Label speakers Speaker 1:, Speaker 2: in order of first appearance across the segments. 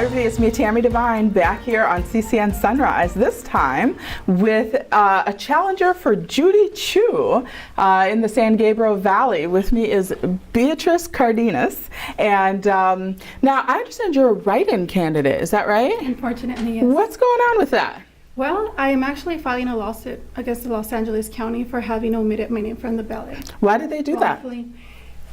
Speaker 1: Hi everybody, it's me, Tammy Devine, back here on CCN Sunrise, this time with a challenger for Judy Chu in the San Gabriel Valley. With me is Beatrice Cardenas, and now I understand you're a write-in candidate, is that right?
Speaker 2: Unfortunately, yes.
Speaker 1: What's going on with that?
Speaker 2: Well, I am actually filing a lawsuit against the Los Angeles County for having omitted my name from the ballot.
Speaker 1: Why did they do that?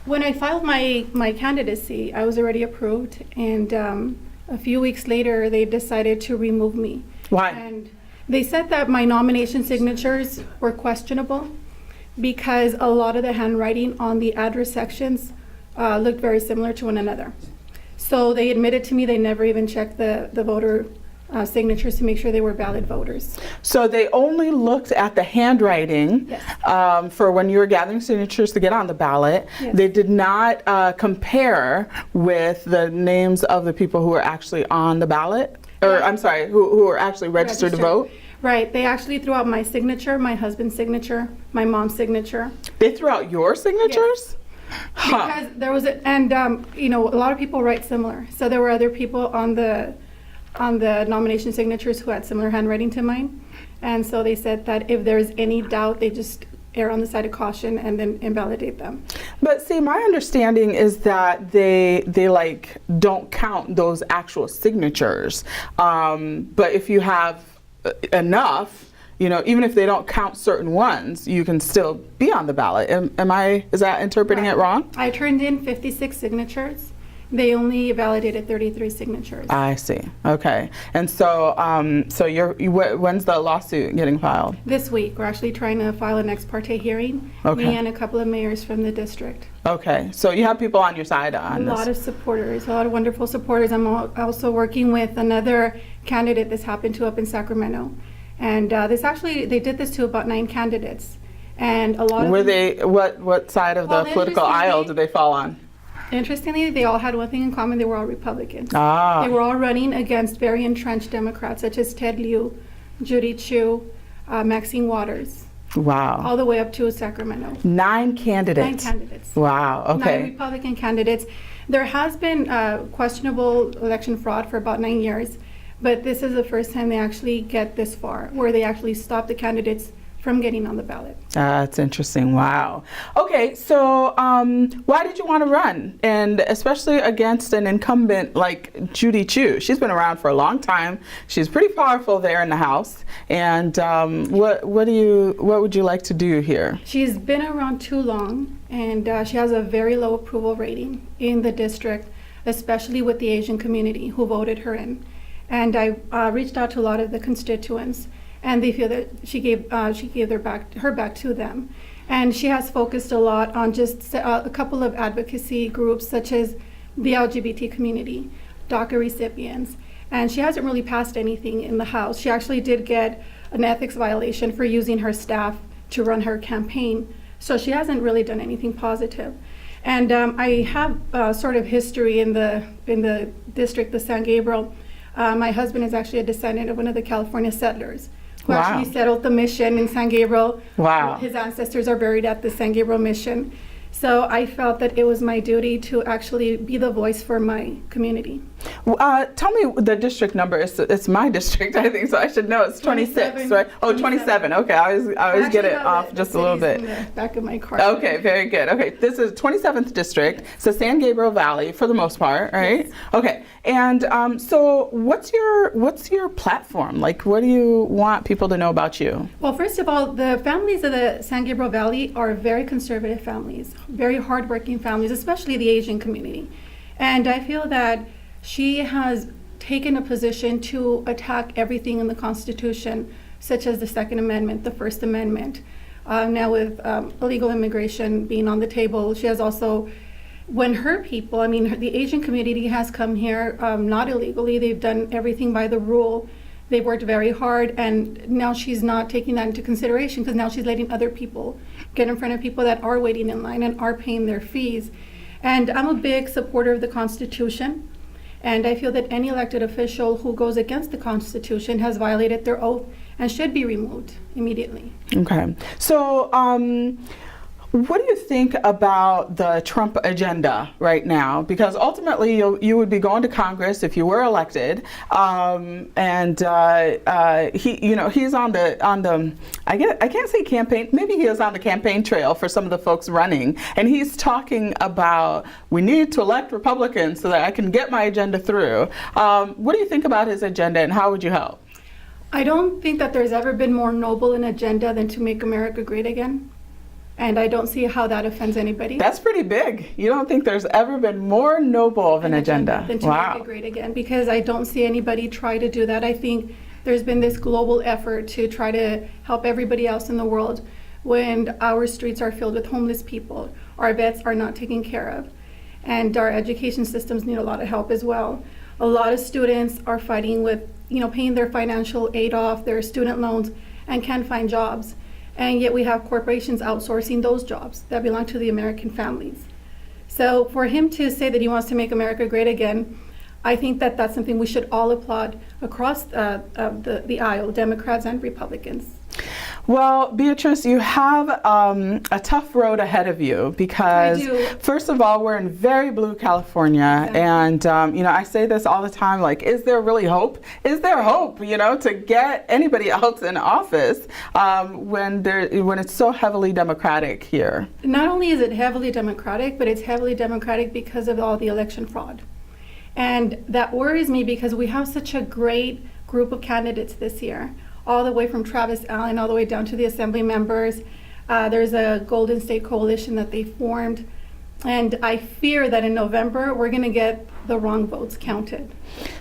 Speaker 2: When I filed my candidacy, I was already approved, and a few weeks later, they decided to remove me.
Speaker 1: Why?
Speaker 2: And they said that my nomination signatures were questionable because a lot of the handwriting on the address sections looked very similar to one another. So they admitted to me they never even checked the voter signatures to make sure they were valid voters.
Speaker 1: So they only looked at the handwriting.
Speaker 2: Yes.
Speaker 1: For when you were gathering signatures to get on the ballot.
Speaker 2: Yes.
Speaker 1: They did not compare with the names of the people who were actually on the ballot, or I'm sorry, who were actually registered to vote.
Speaker 2: Right. They actually threw out my signature, my husband's signature, my mom's signature.
Speaker 1: They threw out your signatures?
Speaker 2: Yes.
Speaker 1: Huh.
Speaker 2: Because there was you know, a lot of people write similar. So there were other people on the nomination signatures who had similar handwriting to mine. And so they said that if there's any doubt, they just err on the side of caution and then invalidate them.
Speaker 1: But see, my understanding is that they like don't count those actual signatures. But if you have enough, you know, even if they don't count certain ones, you can still be on the ballot. Is that interpreting it wrong?
Speaker 2: I turned in 56 signatures. They only validated 33 signatures.
Speaker 1: I see. Okay. And so, when's the lawsuit getting filed?
Speaker 2: This week. We're actually trying to file an ex parte hearing.
Speaker 1: Okay.
Speaker 2: Me and a couple of mayors from the district.
Speaker 1: Okay. So you have people on your side on this.
Speaker 2: A lot of supporters, a lot of wonderful supporters. I'm also working with another candidate this happened to up in Sacramento. And they did this to about 9 candidates. And a lot of
Speaker 1: what side of the political aisle did they fall on?
Speaker 2: Interestingly, they all had one thing in common. They were all Republicans.
Speaker 1: Ah.
Speaker 2: They were all running against very entrenched Democrats, such as Ted Lieu, Judy Chu, Maxine Waters.
Speaker 1: Wow.
Speaker 2: All the way up to Sacramento.
Speaker 1: 9 candidates.
Speaker 2: 9 candidates.
Speaker 1: Wow. Okay.
Speaker 2: 9 Republican candidates. There has been questionable election fraud for about 9 years, but this is the first time they actually get this far, where they actually stop the candidates from getting on the ballot.
Speaker 1: That's interesting. Wow. Okay, so why did you want to run? And especially against an incumbent like Judy Chu. She's been around for a long time. She's pretty powerful there in the House. And what would you like to do here?
Speaker 2: She's been around too long, and she has a very low approval rating in the district, especially with the Asian community who voted her in. And I reached out to a lot of the constituents, and they feel that she gave her back to them. And she has focused a lot on just a couple of advocacy groups, such as the LGBT community, DACA recipients. And she hasn't really passed anything in the House. She actually did get an ethics violation for using her staff to run her campaign. So she hasn't really done anything positive. And I have sort of history in the district of San Gabriel. My husband is actually a descendant of one of the California settlers who actually settled the mission in San Gabriel.
Speaker 1: Wow.
Speaker 2: His ancestors are buried at the San Gabriel mission. So I felt that it was my duty to actually be the voice for my community.
Speaker 1: Tell me the district number. It's my district, I think, so I should know. It's 26, right? Oh, 27. Okay, I always get it off just a little bit.
Speaker 2: In the back of my car.
Speaker 1: Okay, very good. Okay, this is 27th district. It's the San Gabriel Valley for the most part, right? Yes. Okay, and so what's your platform? Like, what do you want people to know about you?
Speaker 2: Well, first of all, the families of the San Gabriel Valley are very conservative families, very hardworking families, especially the Asian community. And I feel that she has taken a position to attack everything in the Constitution, such as the Second Amendment, the First Amendment. Now with illegal immigration being on the table, she has also, when her people, the Asian community has come here not illegally, they've done everything by the rule. They've worked very hard, and now she's not taking that into consideration because now she's letting other people get in front of people that are waiting in line and are paying their fees. And I'm a big supporter of the Constitution, and I feel that any elected official who goes against the Constitution has violated their oath and should be removed immediately.
Speaker 1: Okay. So What do you think about the Trump agenda right now? Because ultimately, you would be going to Congress if you were elected, and he's on the I can't say campaign. Maybe he is on the campaign trail for some of the folks running, and he's talking about we need to elect Republicans so that I can get my agenda through. What do you think about his agenda, and how would you help?
Speaker 2: I don't think that there's ever been more noble an agenda than to make America great again. And I don't see how that offends anybody.
Speaker 1: That's pretty big. You don't think there's ever been more noble of an agenda
Speaker 2: than to make it great again, because I don't see anybody try to do that. I think there's been this global effort to try to help everybody else in the world when our streets are filled with homeless people, our vets are not taken care of, and our education systems need a lot of help as well. A lot of students are fighting with, paying their financial aid off, their student loans, and can't find jobs. And yet we have corporations outsourcing those jobs that belong to the American families. So for him to say that he wants to make America great again, I think that that's something we should all applaud across the aisle, Democrats and Republicans.
Speaker 1: Well, Beatrice, you have a tough road ahead of you because, first of all, we're in very blue California, exactly. And I say this all the time, like, is there really hope? Is there hope, to get anybody else in office when it's so heavily Democratic here?
Speaker 2: Not only is it heavily Democratic, but it's heavily Democratic because of all the election fraud. And that worries me because we have such a great group of candidates this year, all the way from Travis Allen all the way down to the assembly members. There's a Golden State Coalition that they formed. And I fear that in November, we're going to get the wrong votes counted.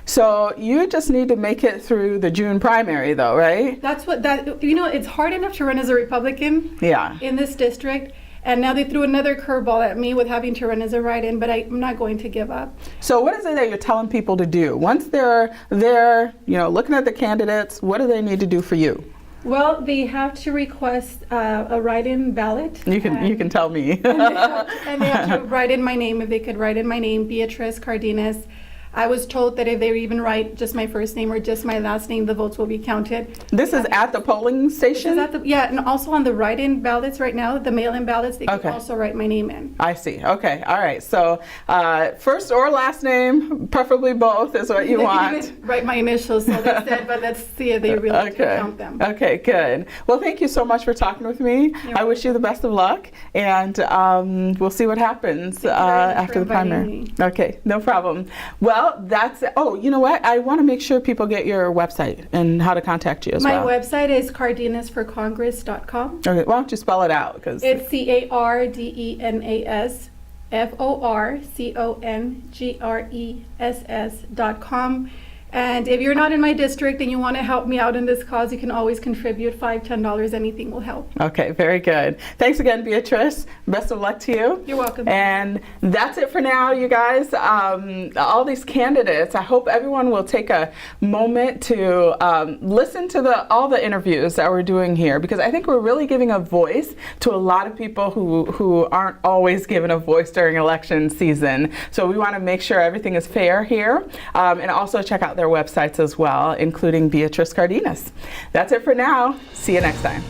Speaker 1: So you just need to make it through the June primary, though, right?
Speaker 2: It's hard enough to run as a Republican in this district. And now they threw another curveball at me with having to run as a write-in, but I'm not going to give up.
Speaker 1: So what is it that you're telling people to do? Once they're there, looking at the candidates, what do they need to do for you?
Speaker 2: Well, they have to request a write-in ballot.
Speaker 1: You can tell me.
Speaker 2: and they have to write in my name. If they could write in my name, Beatrice Cardenas. I was told that if they even write just my first name or just my last name, the votes will be counted.
Speaker 1: This is at the polling station?
Speaker 2: And also on the write-in ballots right now, the mail-in ballots, they can also write my name in.
Speaker 1: I see. Okay. All right. So first or last name, preferably both, is what you want.
Speaker 2: They can even write my initials, so they said, but let's see if they really count them.
Speaker 1: Okay, good. Well, thank you so much for talking with me. I wish you the best of luck, and we'll see what happens after the primary. Okay, no problem. Well, that's it. Oh, you know what? I want to make sure people get your website and how to contact you as well.
Speaker 2: My website is cardenasforcongress.com.
Speaker 1: Okay, why don't you spell it out? Because
Speaker 2: it's CARDENASFORCONGRESS.com. And if you're not in my district and you want to help me out in this cause, you can always contribute $5, $10. Anything will help.
Speaker 1: Okay, very good. Thanks again, Beatrice. Best of luck to you.
Speaker 2: You're welcome.
Speaker 1: And that's it for now, you guys. All these candidates, I hope everyone will take a moment to listen to all the interviews that we're doing here, because I think we're really giving a voice to a lot of people who aren't always given a voice during election season. So we want to make sure everything is fair here, and also check out their websites as well, including Beatrice Cardenas. That's it for now. See you next time.